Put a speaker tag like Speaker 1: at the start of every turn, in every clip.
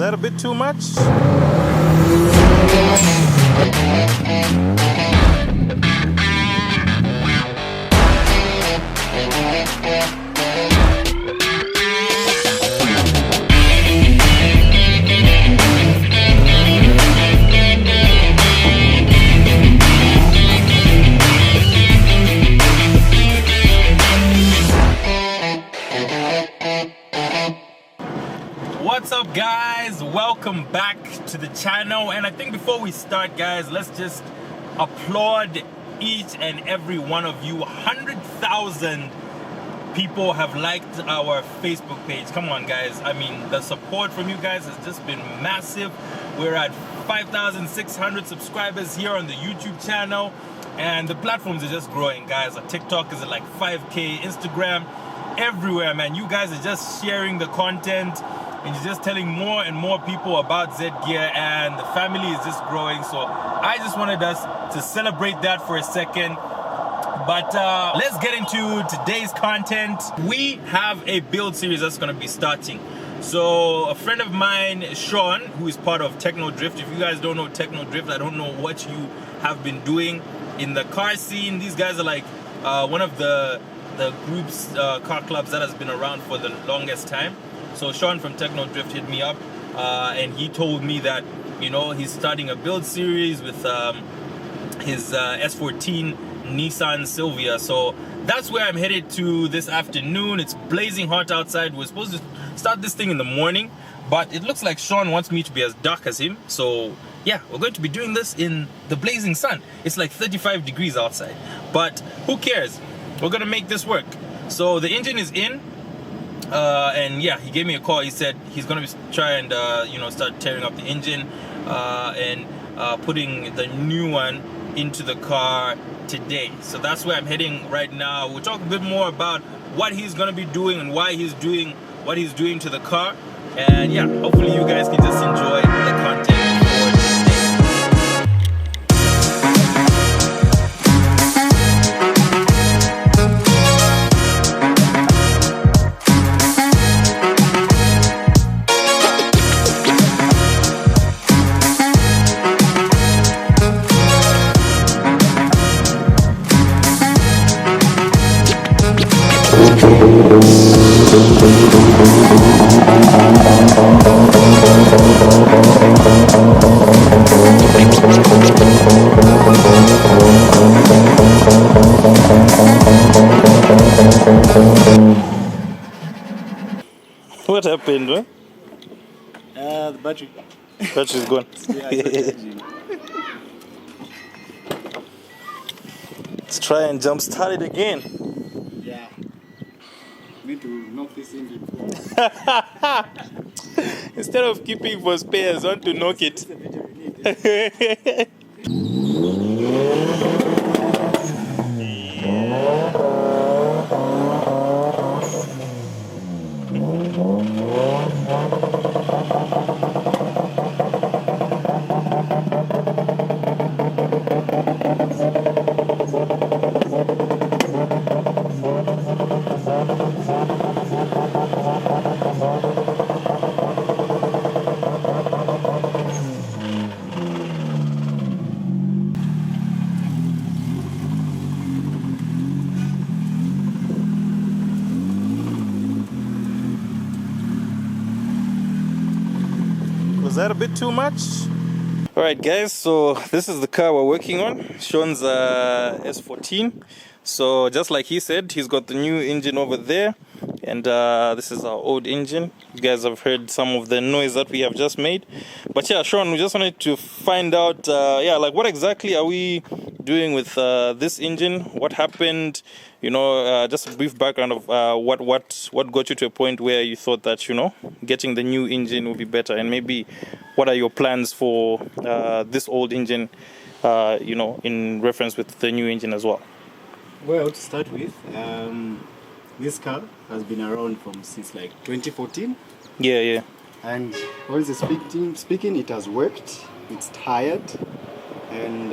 Speaker 1: that a bit too much? What's up, guys? Welcome back to the channel. And I think before we start, guys, let's just applaud each and every one of you. 100,000 people have liked our Facebook page. Come on, guys. I mean, the support from you guys has just been massive. We're at 5,600 subscribers here on the YouTube channel, and the platforms are just growing, guys. Our TikTok is at like 5K, Instagram, everywhere, man. You guys are just sharing the content, and you're just telling more and more people about Z Gear, and the family is just growing. So I just wanted us to celebrate that for a second. But let's get into today's content. We have a build series that's going to be starting. So a friend of mine, Sean, who is part of Techno Drift. If you guys don't know Techno Drift, I don't know what you have been doing in the car scene. These guys are like one of the groups, car clubs that has been around for the longest time. So Sean from Techno Drift hit me up, and he told me that, you know, he's starting a build series with his S14 Nissan Silvia. So that's where I'm headed to this afternoon. It's blazing hot outside. We're supposed to start this thing in the morning, but it looks like Sean wants me to be as dark as him. So yeah, we're going to be doing this in the blazing sun. It's like 35 degrees outside, but who cares? We're gonna make this work. So the engine is in. And yeah, he gave me a call. He said he's gonna try and start tearing up the engine and putting the new one into the car today. So that's where I'm heading right now. We'll talk a bit more about what he's gonna be doing and why he's doing what he's doing to the car. And yeah, hopefully you guys can just enjoy the content for today. What happened, huh?
Speaker 2: The battery.
Speaker 1: Battery's gone. Let's try and jump start it again.
Speaker 2: Yeah. Need to knock this engine.
Speaker 1: Instead of keeping for spares, want to knock it. Was that a bit too much? Alright guys, so this is the car we're working on. Sean's S14. So just like he said, he's got the new engine over there, and this is our old engine. You guys have heard some of the noise that we have just made. But yeah, Sean, we just wanted to find out, like what exactly are we doing with this engine? What happened? You know, just a brief background of what got you to a point where you thought that, you know, getting the new engine would be better, and maybe what are your plans for this old engine, in reference with the new engine as well?
Speaker 2: Well, to start with, this car has been around since like 2014.
Speaker 1: Yeah.
Speaker 2: And honestly speaking, it has worked. It's tired, and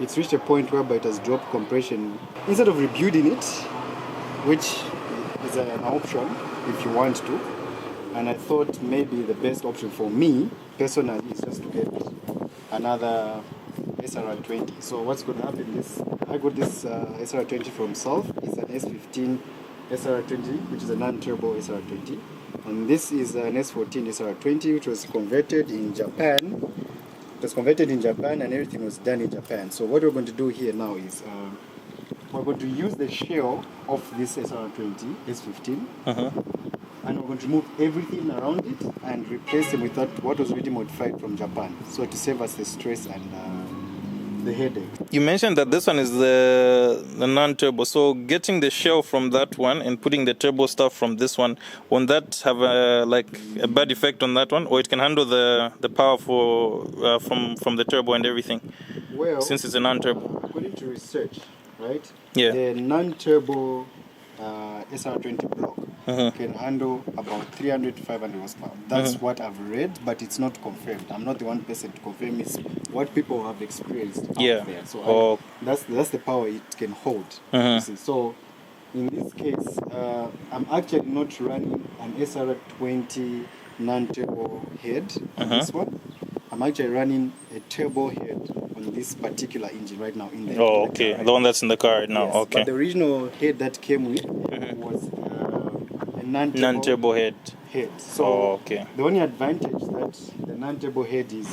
Speaker 2: it's reached a point whereby it has dropped compression. Instead of rebuilding it, which is an option if you want to, and I thought maybe the best option for me personally is just to get another SR20. So what's going to happen is I got this SR20 from South. It's an S15 SR20, which is a non-turbo SR20, and this is an S14 SR20, which was converted in Japan. It was converted in Japan, and everything was done in Japan. So what we're going to do here now is we're going to use the shell of this SR20 S15. And we're going to remove everything around it and replace them with what was already modified from Japan. So to save us the stress and the headache.
Speaker 3: You mentioned that this one is the non-turbo. So getting the shell from that one and putting the turbo stuff from this one, won't that have a bad effect on that one? Or it can handle the power from the turbo and everything?
Speaker 2: Well,
Speaker 3: since it's a non-turbo.
Speaker 2: According to research, right?
Speaker 3: Yeah.
Speaker 2: The non-turbo SR20 block can handle about 300 to 500 horsepower. That's what I've read, but it's not confirmed. I'm not the one person to confirm. It's what people have experienced out there. So that's the power it can hold. You see. So in this case, I'm actually not running an SR20 non-turbo head on this one. I'm actually running a turbo head on this particular engine right now in the
Speaker 3: okay. The one that's in the car right now.
Speaker 2: Yes,
Speaker 3: okay.
Speaker 2: But the original head that came with was a non-turbo
Speaker 3: head.
Speaker 2: So the only advantage that the non-turbo head is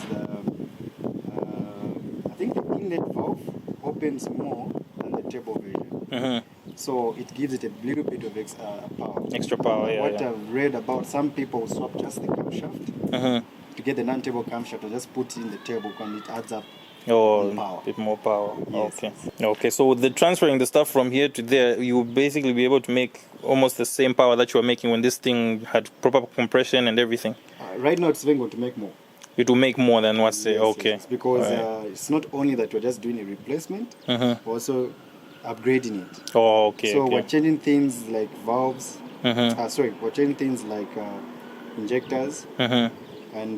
Speaker 2: I think the inlet valve opens more than the turbo version. So it gives it a little bit of
Speaker 3: Extra power, yeah.
Speaker 2: What I've read about, some people swap just the camshaft to get the non-turbo camshaft, or just put in the turbo and it adds up.
Speaker 3: A bit more power.
Speaker 2: Yes.
Speaker 3: Okay. So the transferring the stuff from here to there, you will basically be able to make almost the same power that you were making when this thing had proper compression and everything.
Speaker 2: Right now, it's even going to make more.
Speaker 3: It will make more than what's there. Okay.
Speaker 2: Yes, because it's not only that we're just doing a replacement, we're also upgrading it. So we're changing things like valves. We're changing things like injectors. And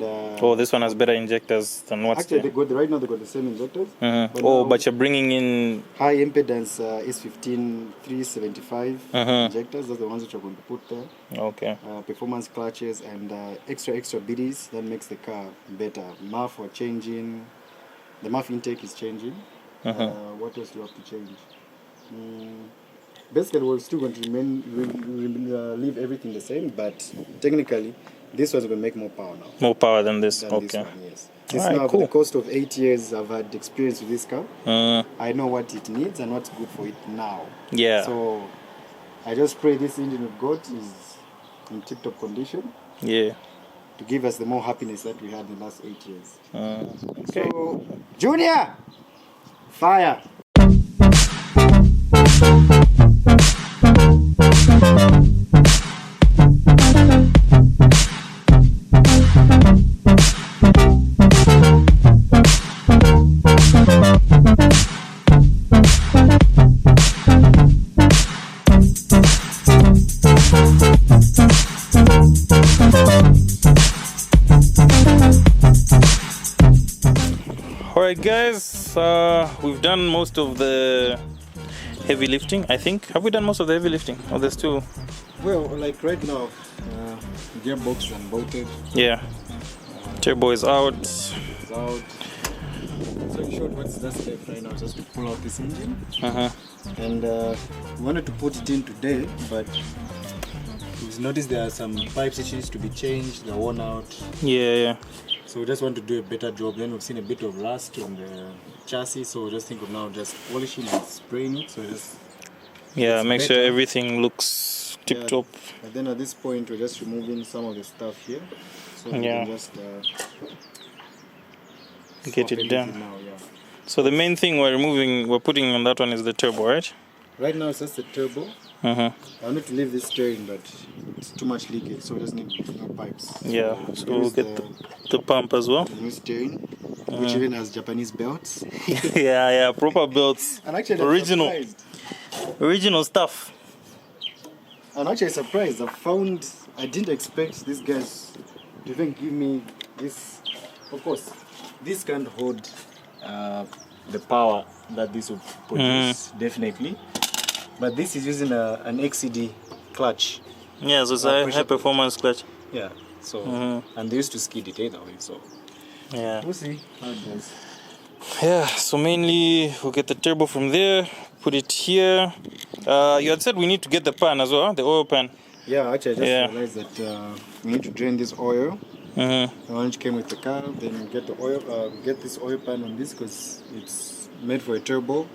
Speaker 3: this one has better injectors than what's
Speaker 2: actually
Speaker 3: there.
Speaker 2: Right now they got the same injectors.
Speaker 3: But you're bringing in
Speaker 2: high impedance S15 375 injectors. Those are the ones which are going to put there.
Speaker 3: Okay.
Speaker 2: Performance clutches and extra BDs that makes the car better. MAF we're changing. The MAF intake is changing. What else do you have to change? Basically, we're still going to leave everything the same, but technically, this one's going to make more power now.
Speaker 3: More power than this.
Speaker 2: This one, yes.
Speaker 3: Cool.
Speaker 2: For the cost of 8 years, I've had experience with this car. I know what it needs and what's good for it now.
Speaker 3: Yeah.
Speaker 2: So I just pray this engine we've got is in tip-top condition.
Speaker 3: Yeah.
Speaker 2: To give us the more happiness that we had in the last 8 years.
Speaker 3: Okay.
Speaker 2: So, Junior, fire.
Speaker 3: Alright guys, we've done most of the heavy lifting, I think. Have we done most of the heavy lifting? Oh, there's two.
Speaker 2: Well, like right now, gearbox and bolted.
Speaker 3: Yeah. Turbo is out.
Speaker 2: It's out. So in short, what's just left right now is just to pull out this engine. And we wanted to put it in today, but we've noticed there are some pipes which needs to be changed, they're worn out.
Speaker 3: Yeah.
Speaker 2: So we just want to do a better job. Then we've seen a bit of rust on the chassis, so we just think of now just polishing and spraying it. So
Speaker 3: make sure everything looks tip top.
Speaker 2: And then at this point, we're just removing some of the stuff here, so we can just
Speaker 3: get it done.
Speaker 2: Now,
Speaker 3: So the main thing we're putting on that one is the turbo, right?
Speaker 2: Right now it's just the turbo. I wanted to leave this steering, but it's too much leakage, so we just need new pipes.
Speaker 3: Yeah, so we'll get the pump as well.
Speaker 2: The new steering, which even has Japanese belts.
Speaker 3: yeah, proper belts.
Speaker 2: And actually,
Speaker 3: original stuff.
Speaker 2: I'm actually surprised. I didn't expect these guys to even give me this. Of course, this can't hold the power that this will produce, definitely. But this is using an XCD clutch.
Speaker 3: Yeah, so it's a high performance clutch.
Speaker 2: Yeah. So and they used to skid it either way. So
Speaker 3: Yeah.
Speaker 2: we'll see how it goes.
Speaker 3: Yeah, so mainly we'll get the turbo from there, put it here. You had said we need to get the pan as well, the oil pan.
Speaker 2: Yeah, actually, I just
Speaker 3: Yeah.
Speaker 2: realized that we need to drain this oil. The orange came with the car. Then get the oil. Get this oil pan on this because it's made for a turbo.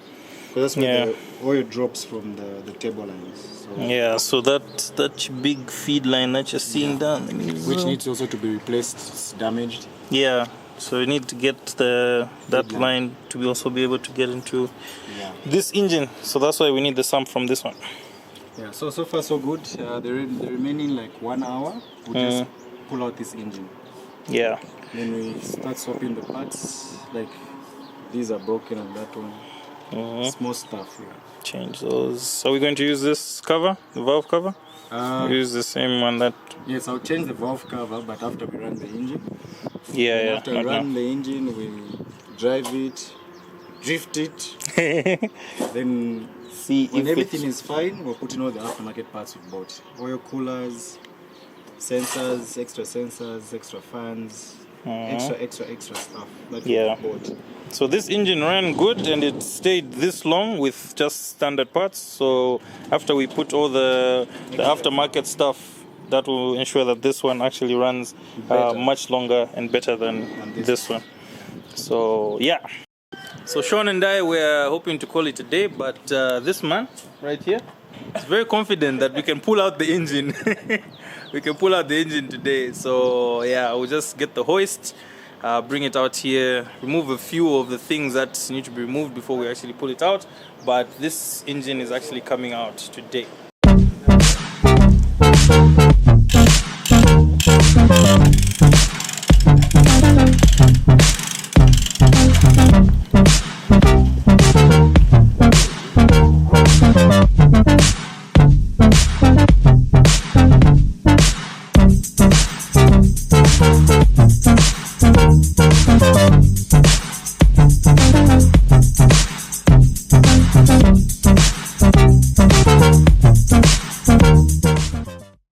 Speaker 2: Because that's where the oil drops from the turbo lines. So,
Speaker 3: Yeah, so that big feed line that you're seeing down,
Speaker 2: which needs also to be replaced. It's damaged.
Speaker 3: Yeah, so we need to get that line to also be able to get into this engine. So that's why we need the sump from this one.
Speaker 2: Yeah. So far so good. The remaining like 1 hour, we'll just pull out this engine.
Speaker 3: Yeah.
Speaker 2: Then we start swapping the parts. Like these are broken on that one. Small stuff. Yeah.
Speaker 3: Change those. Are we going to use this cover, the valve cover? Use the same one that.
Speaker 2: Yes, I'll change the valve cover, but after we run the engine.
Speaker 3: Yeah,
Speaker 2: After we run the engine, we drive it, drift it, then
Speaker 3: see
Speaker 2: when
Speaker 3: if
Speaker 2: everything is fine, we'll put in all the aftermarket parts we bought. Oil coolers, sensors, extra fans, extra stuff that we bought.
Speaker 3: So this engine ran good and it stayed this long with just standard parts. So after we put all the aftermarket stuff, that will ensure that this one actually runs much longer and better than this one. So yeah. So Sean and I were hoping to call it a day, but this man right here is very confident that we can pull out the engine. We can pull out the engine today. So yeah, we'll just get the hoist, bring it out here, remove a few of the things that need to be removed before we actually pull it out. But this engine is actually coming out today.